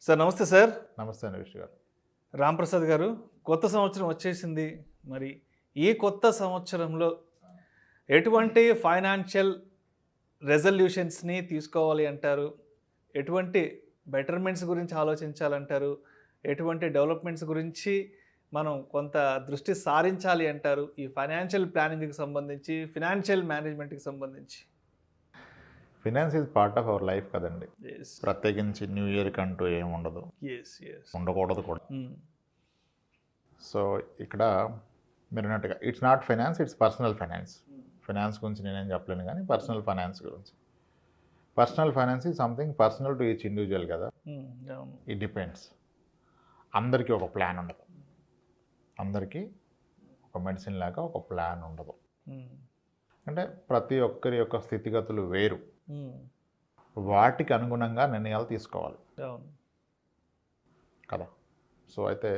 Sir నమస్తే sir. నమస్తే అనవిష్ గారు. రాంప్రసాద్ గారు, కొత్త సంవత్సరం వచ్చేసింది. మరి ఈ కొత్త సంవత్సరంలో ఎటువంటి ఫైనాన్షియల్ రెజల్యూషన్స్ని తీసుకోవాలి అంటారు? ఎటువంటి బెటర్మెంట్స్ గురించి ఆలోచించాలంటారు? ఎటువంటి డెవలప్మెంట్స్ గురించి మనం కొంత దృష్టి సారించాలి అంటారు? ఈ ఫైనాన్షియల్ ప్లానింగ్కి సంబంధించి, ఫినాన్షియల్ మేనేజ్మెంట్కి సంబంధించి. Finance is part of our life కదండి. Yes. ప్రత్యేకించి న్యూ ఇయర్కి అంటూ ఏమి ఉండదు, Yes, yes. ఉండకూడదు కూడా. సో ఇక్కడ మీరు అన్నట్టుగా it's not finance, it's personal finance. Finance గురించి నేనేం చెప్పలేను, కానీ పర్సనల్ ఫైనాన్స్ గురించి. Personal finance is something personal to each individual కదా. It depends. అందరికీ ఒక ప్లాన్ ఉండదు, అందరికీ ఒక మెడిసిన్ లాగా ఒక ప్లాన్ ఉండదు. అంటే ప్రతి ఒక్కరి యొక్క స్థితిగతులు వేరు, వాటికి అనుగుణంగా నిర్ణయాలు తీసుకోవాలి కదా. సో అయితే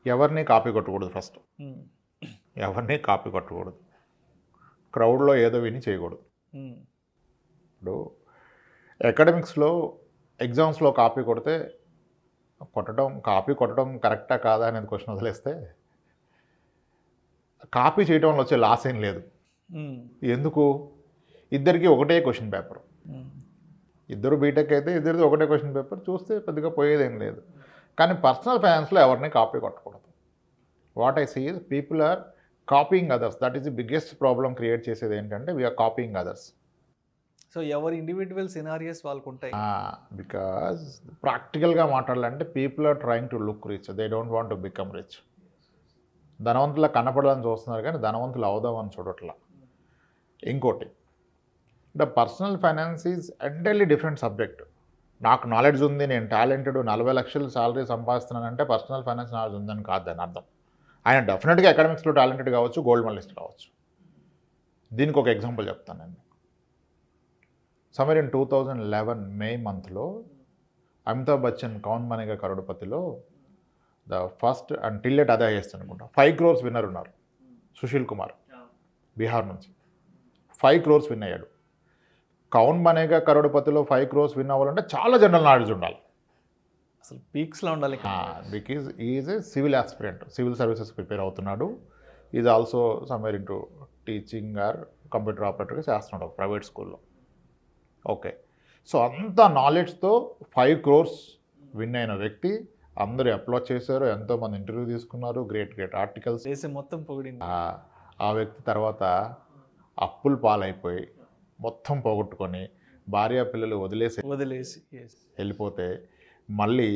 ఎవరిని కాపీ కొట్టకూడదు. ఫస్ట్ ఎవరిని కాపీ కొట్టకూడదు, క్రౌడ్లో ఏదో విని చేయకూడదు. ఇప్పుడు అకాడమిక్స్లో ఎగ్జామ్స్లో కాపీ కొట్టడం కరెక్టా కాదా అనేది క్వశ్చన్ వదిలేస్తే, కాపీ చేయడం వల్ల వచ్చే లాస్ ఏం లేదు. ఎందుకు? ఇద్దరికి ఒకటే క్వశ్చన్ పేపర్, ఇద్దరు బీటెక్ అయితే ఇద్దరిది ఒకటే క్వశ్చన్ పేపర్, చూస్తే పెద్దగా పోయేదేం లేదు. కానీ పర్సనల్ ఫైనాన్స్లో ఎవరిని కాపీ కొట్టకూడదు. What I see is people are copying others. That is the biggest problem create చేసేది ఏంటంటే వీఆర్ కాపీయింగ్ అదర్స్. సో ఎవరి ఇండివిజువల్ సినారియోస్ వాళ్ళకు ఉంటాయి. బికాజ్ ప్రాక్టికల్గా మాట్లాడాలంటే people are trying to look rich, they don't want to become rich. ధనవంతులా కనపడాలని చూస్తున్నారు కానీ ధనవంతులు అవుదామని చూడట్లా. ఇంకోటి, the personal finance is entirely different subject. నాకు నాలెడ్జ్ ఉంది, నేను టాలెంటెడ్, 40 లక్షలు సాలరీ సంపాదిస్తున్నానంటే పర్సనల్ ఫైనాన్స్ నాలెడ్జ్ ఉందని కాదు దాని అర్థం. ఆయన డెఫినెట్గా అకాడమిక్స్లో టాలెంటెడ్ కావచ్చు, గోల్డ్ మెడలిస్ట్ కావచ్చు. దీనికి ఒక ఎగ్జాంపుల్ చెప్తాను నేను. సమ్మర్ ఇన్ 2011 మే మంత్లో అమితాబ్ బచ్చన్ కౌన్ బనేగా కరోడ్పతిలో ద ఫస్ట్ అండ్ టిల్లెట్ అదే చేస్తాను అనుకుంటా 5 crores విన్నర్ ఉన్నారు. సుశీల్ కుమార్ బీహార్ నుంచి 5 crores విన్ అయ్యాడు. కౌన్ బనేగా కరోడ్పతిలో 5 crores విన్ అవ్వాలంటే చాలా జనరల్ నాలెడ్జ్ ఉండాలి, అసలు పీక్స్లో ఉండాలి. Because is a civil aspirant, civil services prepare అవుతున్నాడు. Is also somewhere in to teaching or computer ఆపరేటర్గా చేస్తున్నాడు ప్రైవేట్ స్కూల్లో. ఓకే, సో అంత నాలెడ్జ్తో 5 crores విన్ అయిన వ్యక్తి, అందరూ అప్లోడ్ చేశారు, ఎంతోమంది ఇంటర్వ్యూ తీసుకున్నారు, గ్రేట్ ఆర్టికల్స్ దేశం మొత్తం పొగిడింది. ఆ వ్యక్తి తర్వాత అప్పులు పాలైపోయి మొత్తం పోగొట్టుకొని భార్య పిల్లలు వదిలేసి వెళ్ళిపోతే, మళ్ళీ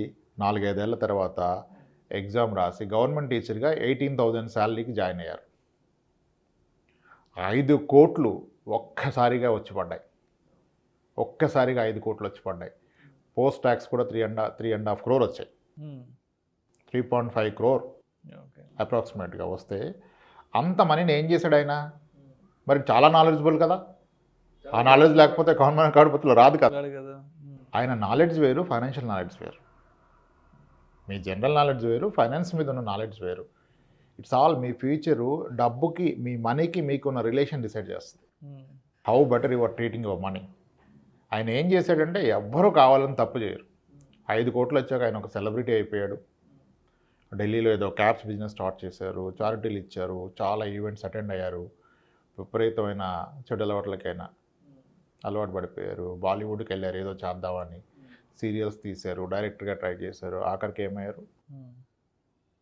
4-5 ఏళ్ల తర్వాత ఎగ్జామ్ రాసి గవర్నమెంట్ టీచర్గా 18,000 శాలరీకి జాయిన్ అయ్యారు. 5 కోట్లు ఒక్కసారిగా వచ్చి పడ్డాయి. 5 కోట్లు వచ్చి పడ్డాయి. పోస్ట్ ట్యాక్స్ కూడా 3.5 crore వచ్చాయి. 3.5 crore అప్రాక్సిమేట్గా వస్తే, అంత మనీని ఏం చేశాడు ఆయన? మరి చాలా నాలెడ్జబుల్ కదా, ఆ నాలెడ్జ్ లేకపోతే గవర్నమెంట్ కాడిపత్రిలో రాదు కదా. ఆయన నాలెడ్జ్ వేరు, ఫైనాన్షియల్ నాలెడ్జ్ వేరు. మీ జనరల్ నాలెడ్జ్ వేరు, ఫైనాన్స్ మీద ఉన్న నాలెడ్జ్ వేరు. ఇట్స్ ఆల్ మీ ఫ్యూచరు, డబ్బుకి, మీ మనీకి మీకున్న రిలేషన్ డిసైడ్ చేస్తుంది. How better your treating your money. ఆయన ఏం చేశాడంటే, ఎవ్వరూ కావాలని తప్పు చేయరు. 5 కోట్లు వచ్చాక ఆయన ఒక సెలబ్రిటీ అయిపోయాడు. ఢిల్లీలో ఏదో క్యాబ్స్ బిజినెస్ స్టార్ట్ చేశారు, చారిటీలు ఇచ్చారు, చాలా ఈవెంట్స్ అటెండ్ అయ్యారు. విపరీతమైన చెడు అలవాట్లకైనా అలవాటు పడిపోయారు. బాలీవుడ్కి వెళ్ళారు ఏదో చేద్దామని, సీరియల్స్ తీశారు, డైరెక్టర్గా ట్రై చేశారు. ఆఖరికి ఏమయ్యారు?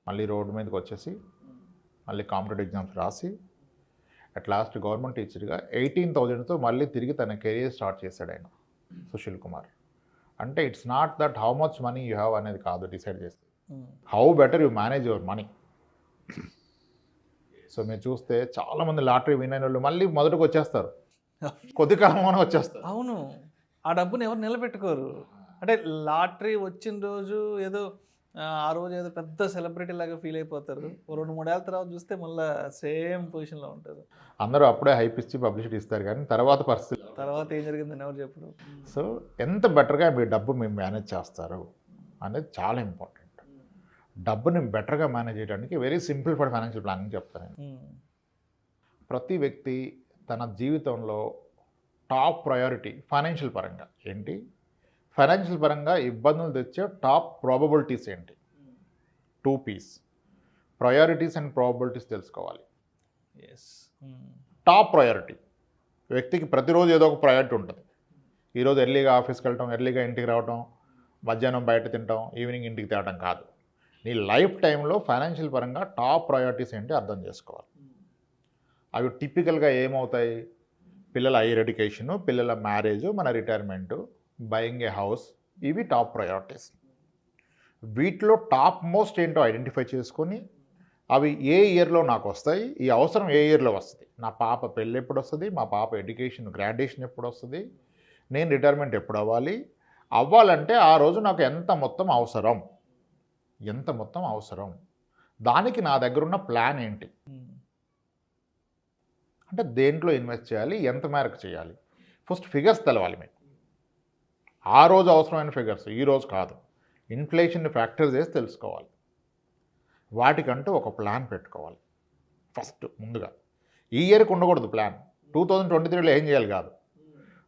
మళ్ళీ రోడ్డు మీదకి వచ్చేసి మళ్ళీ కాంపిటేటివ్ ఎగ్జామ్స్ రాసి అట్ లాస్ట్ గవర్నమెంట్ టీచర్గా 18,000తో మళ్ళీ తిరిగి తన కెరీర్ స్టార్ట్ చేశాడు ఆయన, సుశీల్ కుమార్. అంటే it's not that how much money you have అనేది కాదు డిసైడ్ చేస్తే, how better you manage your money. So మీరు చూస్తే చాలామంది లాటరీ విన్ అయిన వాళ్ళు మళ్ళీ మొదటికి వచ్చేస్తారు, కొద్ది కాలంలోనే వచ్చేస్తారు. అవును, ఆ డబ్బుని ఎవరు నిలబెట్టుకోరు. అంటే లాటరీ వచ్చిన రోజు ఏదో ఆ రోజు ఏదో పెద్ద సెలబ్రిటీ లాగా ఫీల్ అయిపోతారు. 2-3 ఏళ్ళ తర్వాత చూస్తే మళ్ళీ సేమ్ పొజిషన్లో ఉంటారు. అందరూ అప్పుడే హైప్ ఇచ్చి పబ్లిసిటీ ఇస్తారు, కానీ తర్వాత పరిస్థితి, తర్వాత ఏం జరిగిందని ఎవరు చెప్పరు. సో ఎంత బెటర్గా మీ డబ్బు మీరు మేనేజ్ చేస్తారు అనేది చాలా ఇంపార్టెంట్. డబ్బుని బెటర్గా మేనేజ్ చేయడానికి very simple for financial planning చెప్తాను నేను. ప్రతి వ్యక్తి తన జీవితంలో టాప్ ప్రయారిటీ ఫైనాన్షియల్ పరంగా ఏంటి? ఫైనాన్షియల్ పరంగా ఇబ్బందులు తెచ్చే టాప్ ప్రాబబిలిటీస్ ఏంటి? 2 P's. ప్రయారిటీస్ అండ్ ప్రాబబిలిటీస్ తెలుసుకోవాలి. ఎస్. టాప్ ప్రయారిటీ వ్యక్తికి ప్రతిరోజు ఏదో ఒక ప్రయారిటీ ఉంటుంది. ఈరోజు ఎర్లీగా ఆఫీస్కి వెళ్ళటం, ఎర్లీగా ఇంటికి రావటం, మధ్యాహ్నం బయట తినటం, ఈవినింగ్ ఇంటికి తేవడం కాదు. నీ లైఫ్ టైంలో ఫైనాన్షియల్ పరంగా టాప్ ప్రయారిటీస్ ఏంటి అర్థం చేసుకోవాలి. అవి టిపికల్గా ఏమవుతాయి? పిల్లల హైయర్ ఎడ్యుకేషను, పిల్లల మ్యారేజు, మన రిటైర్మెంటు, బయింగ్ ఏ హౌస్, ఇవి టాప్ ప్రయారిటీస్. వీటిలో టాప్ మోస్ట్ ఏంటో ఐడెంటిఫై చేసుకొని అవి ఏ ఇయర్లో నాకు వస్తాయి, ఈ అవసరం ఏ ఇయర్లో వస్తుంది, నా పాప పెళ్ళి ఎప్పుడు వస్తుంది, మా పాప ఎడ్యుకేషన్ గ్రాడ్యుయేషన్ ఎప్పుడు వస్తుంది, నేను రిటైర్మెంట్ ఎప్పుడు అవ్వాలంటే ఆ రోజు నాకు ఎంత మొత్తం అవసరం, దానికి నా దగ్గర ఉన్న ప్లాన్ ఏంటి, అంటే దేంట్లో ఇన్వెస్ట్ చేయాలి, ఎంత మేరకు చేయాలి, ఫస్ట్ ఫిగర్స్ తెలవాలి మీకు. ఆ రోజు అవసరమైన ఫిగర్స్, ఈ రోజు కాదు, ఇన్ఫ్లేషన్ ఫ్యాక్టర్ చేసి తెలుసుకోవాలి. వాటికంటూ ఒక ప్లాన్ పెట్టుకోవాలి. ఫస్ట్ ముందుగా ఈ ఇయర్కి ఉండకూడదు ప్లాన్. 2023లో ఏం చేయాలి కాదు,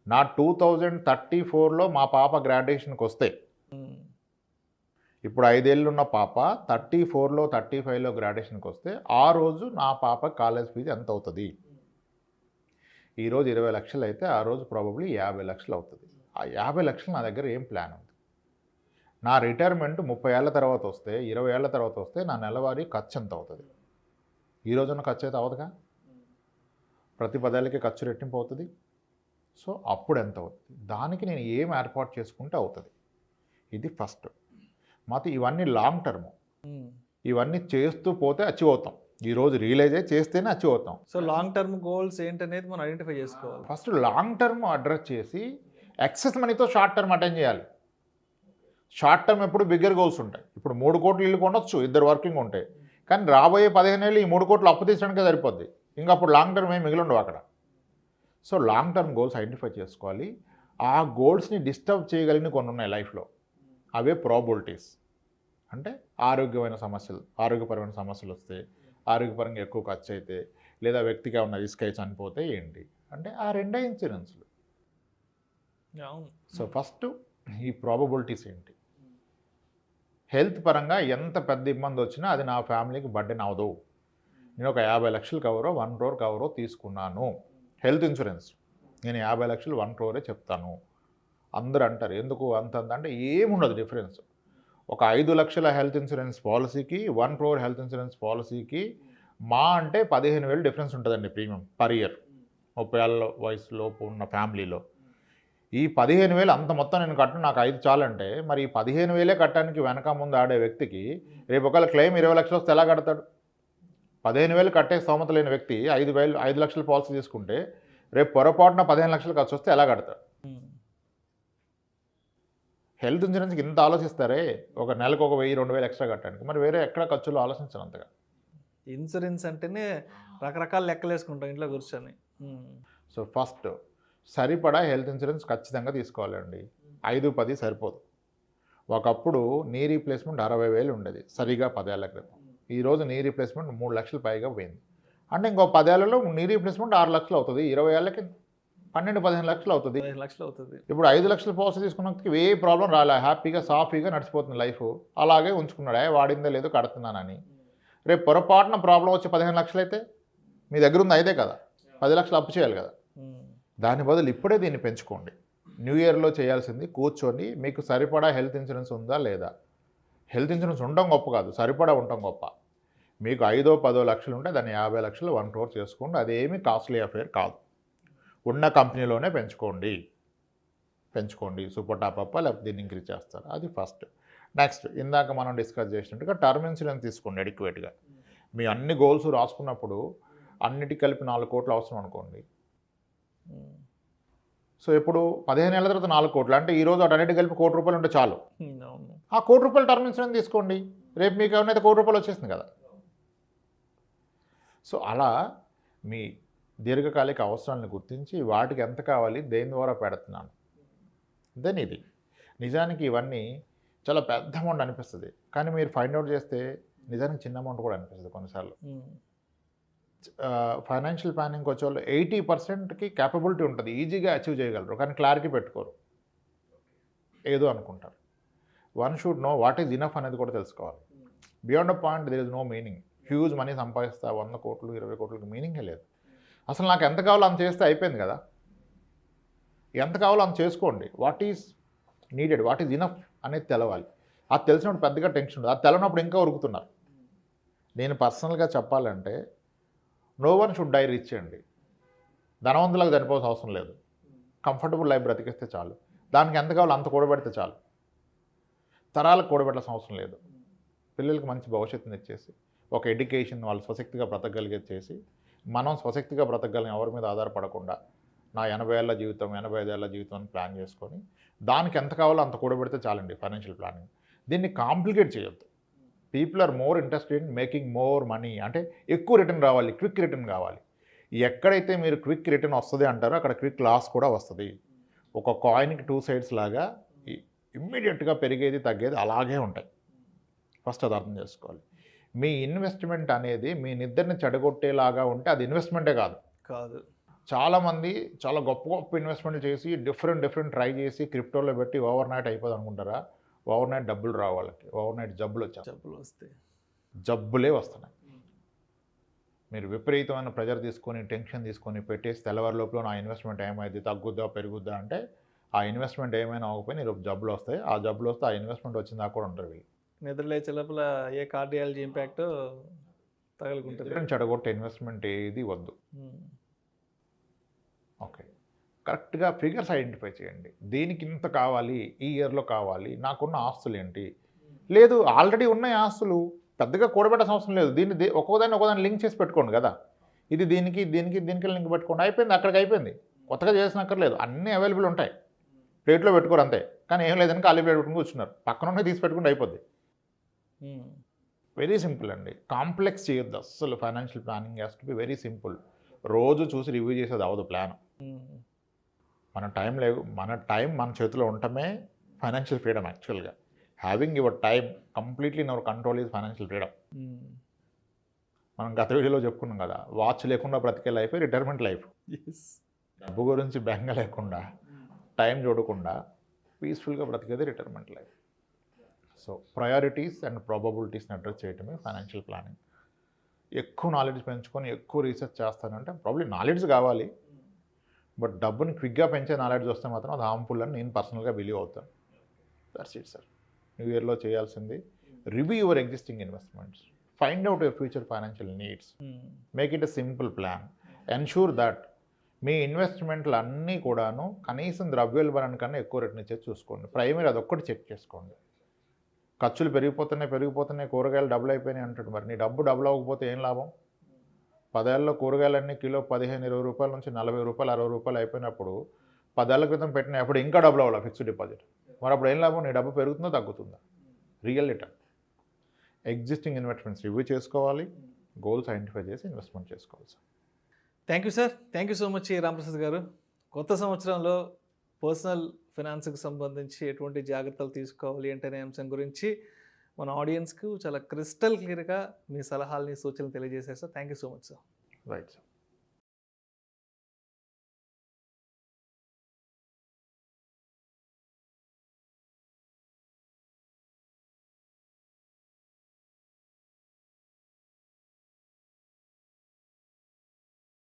నా 2034లో మా పాప గ్రాడ్యుయేషన్కి వస్తే, ఇప్పుడు 5 ఏళ్ళు ఉన్న పాప 34లో 35లో గ్రాడ్యుయేషన్కి వస్తే ఆ రోజు నా పాప కాలేజ్ ఫీజు ఎంత అవుతుంది? ఈరోజు 20 లక్షలు అయితే ఆ రోజు ప్రాబబ్లీ 50 లక్షలు అవుతుంది. ఆ 50 లక్షలు నా దగ్గర ఏం ప్లాన్ ఉంది? నా రిటైర్మెంట్ 30 ఏళ్ళ తర్వాత వస్తే, 20 ఏళ్ళ తర్వాత వస్తే నా నెలవారీ ఖర్చు ఎంత అవుతుంది? ఈ రోజున్న ఖర్చు అయితే అవదుగా, ప్రతి 10 ఏళ్ళకి ఖర్చు రెట్టింపు అవుతుంది. సో అప్పుడు ఎంత అవుతుంది? దానికి నేను ఏం ఏర్పాటు చేసుకుంటే అవుతుంది. ఇది ఫస్ట్. మాతో ఇవన్నీ లాంగ్ టర్మ్, ఇవన్నీ చేస్తూ పోతే అచీవ్ అవుతాం. ఈరోజు రియలైజ్ చేస్తేనే అచీవ్ అవుతాం. సో లాంగ్ టర్మ్ గోల్స్ ఏంటనేది మనం ఐడెంటిఫై చేసుకోవాలి. ఫస్ట్ లాంగ్ టర్మ్ అడ్రస్ చేసి ఎక్సెస్ మనీతో షార్ట్ టర్మ్ అటెండ్ చేయాలి. షార్ట్ టర్మ్ ఎప్పుడు బిగ్గర్ గోల్స్ ఉంటాయి. ఇప్పుడు 3 కోట్లు ఇల్లు కొనొచ్చు, ఇద్దరు వర్కింగ్ ఉంటాయి, కానీ రాబోయే 15 ఏళ్ళు ఈ 3 కోట్లు అప్పు తీసడానికే సరిపోద్ది. ఇంకా అప్పుడు లాంగ్ టర్మ్ ఏమి మిగిలి ఉండవు అక్కడ. So long term goals identify చేసుకోవాలి. ఆ గోల్స్ని డిస్టర్బ్ చేయగలిగిన కొన్ని ఉన్నాయి లైఫ్లో, అవే ప్రాబిలిటీస్. అంటే ఆరోగ్యపరమైన సమస్యలు వస్తే, ఆరోగ్యపరంగా ఎక్కువ ఖర్చు అయితే, లేదా వ్యక్తిగా ఉన్న రిస్క్ అయి చనిపోతే ఏంటి అంటే ఆ రెండే ఇన్సూరెన్స్లు. సో ఫస్ట్ ఈ ప్రాబబిలిటీస్ ఏంటి? హెల్త్ పరంగా ఎంత పెద్ద ఇబ్బంది వచ్చినా అది నా ఫ్యామిలీకి బర్డెన్ అవ్వదు. నేను ఒక 50 లక్షలు కవరో 1 crore కవరో తీసుకున్నాను హెల్త్ ఇన్సూరెన్స్, నేను 50 లక్షలు 1 crore చెప్తాను. అందరూ అంటారు ఎందుకు అంత అంటే ఏముండదు డిఫరెన్స్. ఒక 5 లక్షల హెల్త్ ఇన్సూరెన్స్ పాలసీకి 1 crore హెల్త్ ఇన్సూరెన్స్ పాలసీకి మా అంటే 15,000 డిఫరెన్స్ ఉంటుందండి ప్రీమియం పర్ ఇయర్. 30 ఏళ్ళ వయసులోపు ఉన్న ఫ్యామిలీలో ఈ 15,000 అంత మొత్తం నేను కట్టను, నాకు 5 చాలంటే మరి ఈ 15,000 కట్టడానికి వెనక ముందు ఆడే వ్యక్తికి రేపు ఒకవేళ క్లెయిమ్ 20 లక్షలు వస్తే ఎలా కడతాడు? 15,000 కట్టే స్తోమత లేని వ్యక్తి 5 లక్షల పాలసీ తీసుకుంటే రేపు పొరపాటున 15 లక్షలు ఖర్చు వస్తే ఎలా కడతాడు? హెల్త్ ఇన్సూరెన్స్కి ఇంత ఆలోచిస్తారే, ఒక నెలకు ఒక 1,000-2,000 ఎక్స్ట్రా కట్టడానికి, మరి వేరే ఎక్కడ ఖర్చులు ఆలోచించను అంతగా. ఇన్సూరెన్స్ అంటేనే రకరకాల లెక్కలు వేసుకుంటాం ఇంట్లో కూర్చొని. సో ఫస్ట్ సరిపడా హెల్త్ ఇన్సూరెన్స్ ఖచ్చితంగా తీసుకోవాలండి. 5-10 సరిపోదు. ఒకప్పుడు నీ రీప్లేస్మెంట్ 60,000 ఉండేది సరిగా 10 ఏళ్ల క్రితం. ఈరోజు నీ రీప్లేస్మెంట్ 3 లక్షలు పైగా పోయింది. అంటే ఇంకో 10 ఏళ్లలో నీ రీప్లేస్మెంట్ 6 లక్షలు అవుతుంది, 20 ఏళ్ళకి 12-15 లక్షలు అవుతుంది. ఇప్పుడు 5 లక్షల పాలసీ తీసుకున్నకి ఏ ప్రాబ్లం రాలే, హ్యాపీగా సాఫీగా నడిచిపోతుంది లైఫ్. అలాగే ఉంచుకున్నాడే, వాడిందే లేదు కడుతున్నానని. రేపు పొరపాటున ప్రాబ్లం వచ్చి 15 లక్షలు అయితే మీ దగ్గర ఉంది 5 కదా, 10 లక్షలు అప్పు చేయాలి కదా. దాని బదులు ఇప్పుడే దీన్ని పెంచుకోండి. న్యూ ఇయర్లో చేయాల్సింది కూర్చొని మీకు సరిపడా హెల్త్ ఇన్సూరెన్స్ ఉందా లేదా. హెల్త్ ఇన్సూరెన్స్ ఉండడం గొప్ప కాదు, సరిపడా ఉండడం గొప్ప. మీకు 5-10 లక్షలు ఉంటే దాన్ని 50 లక్షలు 1 crore చేసుకోండి. అదేమీ కాస్ట్లీ అఫేర్ కాదు. ఉన్న కంపెనీలోనే పెంచుకోండి. సూపర్ టాప్ అప్ప లేకపోతే దీన్ని ఇంక్రీజ్ చేస్తారు. అది ఫస్ట్. నెక్స్ట్ ఇందాక మనం డిస్కస్ చేసినట్టుగా టర్మ్ ఇన్సూరెన్స్ తీసుకోండి అడిక్వేట్గా. మీ అన్ని గోల్స్ రాసుకున్నప్పుడు అన్నిటికి కలిపి 4 కోట్లు అవసరం అనుకోండి. సో ఇప్పుడు 15 ఏళ్ళ తర్వాత 4 కోట్లు అంటే ఈరోజు అన్నిటికి కలిపి 1 కోటి రూపాయలు ఉంటే చాలు. ఆ 1 కోటి రూపాయలు టర్మ్ ఇన్సూరెన్స్ తీసుకోండి. రేపు మీకు ఏమైనా 1 కోటి రూపాయలు వచ్చేసింది కదా. సో అలా మీ దీర్ఘకాలిక అవసరాలను గుర్తించి వాటికి ఎంత కావాలి, దేని ద్వారా పెడుతున్నాను, దెన్ ఇది. నిజానికి ఇవన్నీ చాలా పెద్ద అమౌంట్ అనిపిస్తుంది, కానీ మీరు ఫైండ్ అవుట్ చేస్తే నిజానికి చిన్న అమౌంట్ కూడా అనిపిస్తుంది కొన్నిసార్లు. ఫైనాన్షియల్ ప్లానింగ్కి వచ్చే వాళ్ళు 80%కి క్యాపబిలిటీ ఉంటుంది, ఈజీగా అచీవ్ చేయగలరు, కానీ క్లారిటీ పెట్టుకోరు. ఏదో అనుకుంటారు. One should know what is enough అనేది కూడా తెలుసుకోవాలి. Beyond a point there is no meaning. Huge money సంపాదిస్తా 100 కోట్లు 20 కోట్లకి మీనింగే లేదు. అసలు నాకు ఎంత కావాలో అంత చేస్తే అయిపోయింది కదా. ఎంత కావాలో అంత చేసుకోండి. What is needed, what is enough అనేది తెలవాలి. అది తెలిసినప్పుడు పెద్దగా టెన్షన్ ఉండదు. అది తెలవనప్పుడు ఇంకా ఉరుకుతున్నారు. నేను పర్సనల్గా చెప్పాలంటే no one should die rich అండి. ధనవంతులకు చనిపోవాల్సిన అవసరం లేదు. కంఫర్టబుల్ లైఫ్ బ్రతికిస్తే చాలు. దానికి ఎంత కావాలో అంత కూడబెడితే చాలు. తరాలకు కూడబెట్టాల్సిన అవసరం లేదు. పిల్లలకి మంచి భవిష్యత్తుని ఇచ్చేసి ఒక ఎడ్యుకేషన్ వాళ్ళు స్వశక్తిగా బ్రతకగలిగేది చేసి మనం స్వశక్తిగా బ్రతకగలం ఎవరి మీద ఆధారపడకుండా నా 80 ఏళ్ల జీవితం 85 ఏళ్ల జీవితం అని ప్లాన్ చేసుకొని దానికి ఎంత కావాలో అంత కూడబెడితే చాలండి ఫైనాన్షియల్ ప్లానింగ్. దీన్ని కాంప్లికేట్ చేయొద్దు. People are more interested in making more money. అంటే ఎక్కువ రిటర్న్ రావాలి, క్విక్ రిటర్న్ కావాలి. ఎక్కడైతే మీరు క్విక్ రిటర్న్ వస్తుంది అంటారో అక్కడ క్విక్ లాస్ కూడా వస్తుంది. ఒక కాయిన్కి 2 సైడ్స్ లాగా ఇమ్మీడియట్గా పెరిగేది తగ్గేది అలాగే ఉంటాయి. ఫస్ట్ అది అర్థం చేసుకోవాలి. మీ ఇన్వెస్ట్మెంట్ అనేది మీ నిద్రని చెడగొట్టేలాగా ఉంటే అది ఇన్వెస్ట్మెంటే కాదు. చాలామంది చాలా గొప్ప గొప్ప ఇన్వెస్ట్మెంట్లు చేసి డిఫరెంట్ ట్రై చేసి క్రిప్టోలో పెట్టి ఓవర్ నైట్ అయిపోదు అనుకుంటారా? ఓవర్ నైట్ డబ్బులు రావు వాళ్ళకి. ఓవర్ నైట్ జబ్బులు వస్తాయి. జబ్బులే వస్తున్నాయి. మీరు విపరీతమైన ప్రెజర్ తీసుకొని టెన్షన్ తీసుకొని పెట్టేసి తెల్లవారి లోపల నా ఇన్వెస్ట్మెంట్ ఏమైంది, తగ్గుద్దా పెరుగుద్దా అంటే ఆ ఇన్వెస్ట్మెంట్ ఏమైనా అవ్వకపోయినా ఈరోజు జబ్బులు వస్తాయి. ఆ జబ్బులు వస్తే ఆ ఇన్వెస్ట్మెంట్ వచ్చిందా కూడా ఉంటారు. వీళ్ళు నిద్ర లేచే లోపల ఏ కార్డియాలజీ ఇంపాక్ట్ తగులుకుంటుంది. చెడగొట్టే ఇన్వెస్ట్మెంట్ ఏది వద్దు. ఓకే, కరెక్ట్గా ఫిగర్స్ ఐడెంటిఫై చేయండి. దీనికి ఇంత కావాలి, ఈ ఇయర్లో కావాలి, నాకున్న ఆస్తులు ఏంటి. లేదు ఆల్రెడీ ఉన్నాయి ఆస్తులు, పెద్దగా కూడబెట్టాల్సిన అవసరం లేదు. దీన్ని ఒక్కోదాన్ని లింక్ చేసి పెట్టుకోండి కదా. ఇది దీనికి లింక్ పెట్టుకోండి, అయిపోయింది. అక్కడికి అయిపోయింది. కొత్తగా చేసినక్కర్లేదు. అన్నీ అవైలబుల్ ఉంటాయి. ప్లేట్లో పెట్టుకోరు అంతే. కానీ ఏం లేదని ఖాళీ ప్లేట్ పెట్టుకుని కూర్చున్నారు. పక్కన తీసి పెట్టుకుంటే అయిపోద్ది. వెరీ సింపుల్ అండి. కాంప్లెక్స్ చేయొద్దు అస్సలు. Financial planning has to be very simple. రోజు చూసి రివ్యూ చేసేది అవదు ప్లాన్. మన టైం మన చేతిలో ఉండటమే ఫైనాన్షియల్ ఫ్రీడమ్. యాక్చువల్గా having your time completely in our control is financial freedom. మనం గత వీడియోలో చెప్పుకున్నాం కదా, వాచ్ లేకుండా బ్రతికే లైఫ్ రిటైర్మెంట్ లైఫ్. డబ్బు గురించి బెంగ లేకుండా టైం చూడకుండా పీస్ఫుల్గా బ్రతికేది retirement life. So priorities and ప్రాబబిలిటీస్ని అడ్రస్ చేయటమే ఫైనాన్షియల్ ప్లానింగ్. ఎక్కువ నాలెడ్జ్ పెంచుకొని ఎక్కువ రీసెర్చ్ చేస్తానంటే ప్రాబ్లీ నాలెడ్జ్ కావాలి. బట్ డబ్బుని క్విక్గా పెంచే నాలెడ్జ్ వస్తే మాత్రం అది హార్మ్ఫుల్ అని నేను పర్సనల్గా బిలీవ్ అవుతాను. That's it sir. న్యూ ఇయర్లో చేయాల్సింది review your existing investments, find out your future financial needs, make it a simple plan, ensure that మీ ఇన్వెస్ట్మెంట్లు అన్నీ కూడాను కనీసం ద్రవ్యోల్బణం కన్నా ఎక్కువ రిటర్న్ ఇచ్చేది చూసుకోండి. ప్రైమరీ అదొక్కటి చెక్ చేసుకోండి. ఖర్చులు పెరిగిపోతున్నాయి, కూరగాయలు డబుల్ అయిపోయినాయి అంటాడు. మరి నీ డబ్బు డబుల్ అవ్వకపోతే ఏం లాభం? 10 ఏళ్ళలో కూరగాయలన్నీ కిలో 15-20 రూపాయల నుంచి 40 రూపాయలు 60 రూపాయలు అయిపోయినప్పుడు 10 ఏళ్ల క్రితం పెట్టిన అప్పుడు ఇంకా డబుల్ అవ్వాలి ఫిక్స్డ్ డిపాజిట్. మరి అప్పుడు ఏం లాభం? నీ డబ్బు పెరుగుతుందా తగ్గుతుందా? Real return. Existing investments review చేసుకోవాలి, గోల్స్ ఐడెంటిఫై చేసి ఇన్వెస్ట్మెంట్ చేసుకోవాలి sir. Thank you sir. Thank you so much Ramprasad గారు. కొత్త సంవత్సరంలో పర్సనల్ ఫినాన్స్కి సంబంధించి ఎటువంటి జాగ్రత్తలు తీసుకోవాలి అంటే అనే అంశం గురించి మన ఆడియన్స్కు చాలా క్రిస్టల్ క్లియర్గా మీ సలహాలని సూచనలు తెలియజేశారు sir. Thank you so much sir. Right sir.